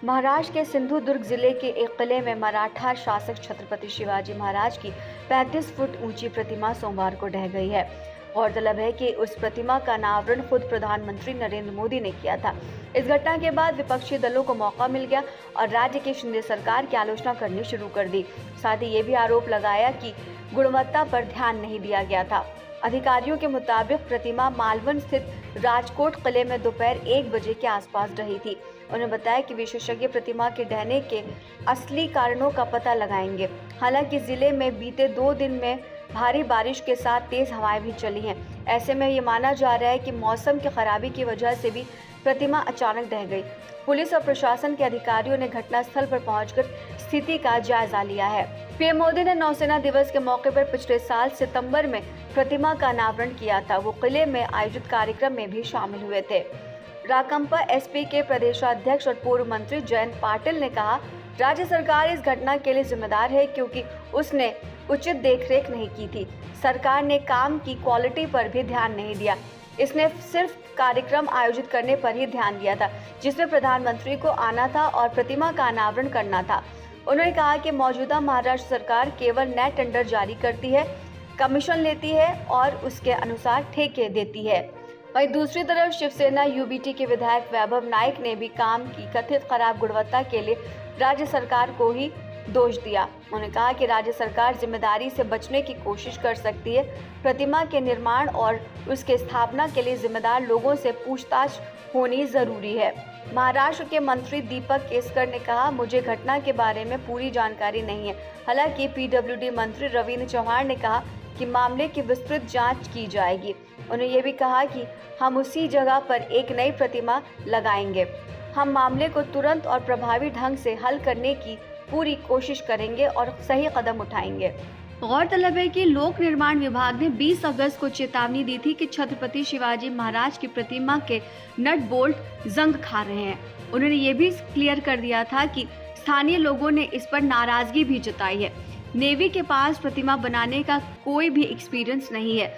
महाराष्ट्र के सिंधुदुर्ग जिले के एक किले में मराठा शासक छत्रपति शिवाजी महाराज की 35 फुट ऊंची प्रतिमा सोमवार को ढह गई है। गौरतलब है कि उस प्रतिमा का अनावरण खुद प्रधानमंत्री नरेंद्र मोदी ने किया था। इस घटना के बाद विपक्षी दलों को मौका मिल गया और राज्य की शिंदे सरकार की आलोचना करनी शुरू कर दी। साथ ही ये भी आरोप लगाया कि गुणवत्ता पर ध्यान नहीं दिया गया था। अधिकारियों के मुताबिक प्रतिमा मालवन स्थित राजकोट किले में दोपहर 1 बजे के आसपास ढही थी। उन्होंने बताया कि विशेषज्ञ प्रतिमा के ढहने के असली कारणों का पता लगाएंगे। हालांकि जिले में बीते 2 दिन में भारी बारिश के साथ तेज हवाएं भी चली हैं। ऐसे में ये माना जा रहा है कि मौसम की खराबी की वजह से भी प्रतिमा अचानक ढह गई। पुलिस और प्रशासन के अधिकारियों ने घटनास्थल पर पहुंचकर स्थिति का जायजा लिया है। पीएम मोदी ने नौसेना दिवस के मौके पर पिछले साल सितंबर में प्रतिमा का अनावरण किया था। वो किले में आयोजित कार्यक्रम में भी शामिल हुए थे। राकंपा एसपी के प्रदेशाध्यक्ष और पूर्व मंत्री जयंत पाटिल ने कहा, राज्य सरकार इस घटना के लिए जिम्मेदार है क्योंकि उसने उचित देखरेख नहीं की थी। सरकार ने काम की क्वालिटी पर भी ध्यान नहीं दिया। इसने सिर्फ कार्यक्रम आयोजित करने पर ही ध्यान दिया था, जिसमें प्रधानमंत्री को आना था और प्रतिमा का अनावरण करना था। उन्होंने कहा कि मौजूदा महाराष्ट्र सरकार केवल नए टेंडर जारी करती है, कमीशन लेती है और उसके अनुसार ठेके देती है। वहीं दूसरी तरफ शिवसेना यूबीटी के विधायक वैभव नाइक ने भी काम की कथित खराब गुणवत्ता के लिए राज्य सरकार को ही दोष दिया। उन्होंने कहा कि राज्य सरकार जिम्मेदारी से बचने की कोशिश कर सकती है। प्रतिमा के निर्माण और उसके स्थापना के लिए जिम्मेदार लोगों से पूछताछ होनी जरूरी है। महाराष्ट्र के मंत्री दीपक केसकर ने कहा, मुझे घटना के बारे में पूरी जानकारी नहीं है। हालांकि पीडब्ल्यूडी मंत्री रविंद्र चौहान ने कहा कि मामले की विस्तृत जांच की जाएगी। उन्होंने ये भी कहा कि हम उसी जगह पर एक नई प्रतिमा लगाएंगे। हम मामले को तुरंत और प्रभावी ढंग से हल करने की पूरी कोशिश करेंगे और सही कदम उठाएंगे। गौरतलब है कि लोक निर्माण विभाग ने 20 अगस्त को चेतावनी दी थी कि छत्रपति शिवाजी महाराज की प्रतिमा के नट बोल्ट जंग खा रहे हैं। उन्होंने ये भी क्लियर कर दिया था कि स्थानीय लोगों ने इस पर नाराजगी भी जताई है। नेवी के पास प्रतिमा बनाने का कोई भी एक्सपीरियंस नहीं है।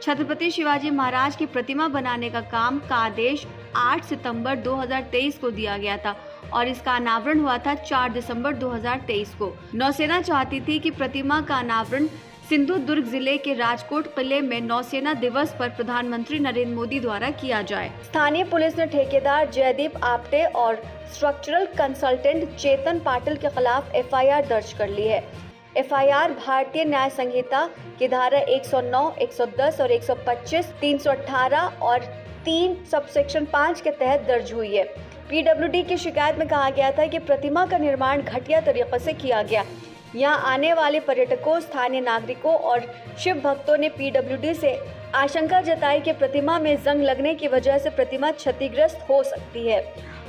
छत्रपति शिवाजी महाराज की प्रतिमा बनाने का काम का आदेश 8 सितंबर 2023 को दिया गया था और इसका अनावरण हुआ था 4 दिसंबर 2023 को। नौसेना चाहती थी कि प्रतिमा का अनावरण सिंधुदुर्ग जिले के राजकोट किले में नौसेना दिवस पर प्रधानमंत्री नरेंद्र मोदी द्वारा किया जाए। स्थानीय पुलिस ने ठेकेदार जयदीप आप्टे और स्ट्रक्चरल कंसल्टेंट चेतन पाटिल के खिलाफ एफआईआर दर्ज कर ली है। एफआईआर भारतीय न्याय संहिता की धारा 109, 110 और 125, 318 और 3 सबसेक्शन 5 के तहत दर्ज हुई है। पीडब्ल्यूडी की शिकायत में कहा गया था कि प्रतिमा का निर्माण घटिया तरीके से किया गया। यहां आने वाले पर्यटकों, स्थानीय नागरिकों और शिव भक्तों ने पीडब्ल्यूडी से आशंका जताई कि प्रतिमा में जंग लगने की वजह से प्रतिमा क्षतिग्रस्त हो सकती है।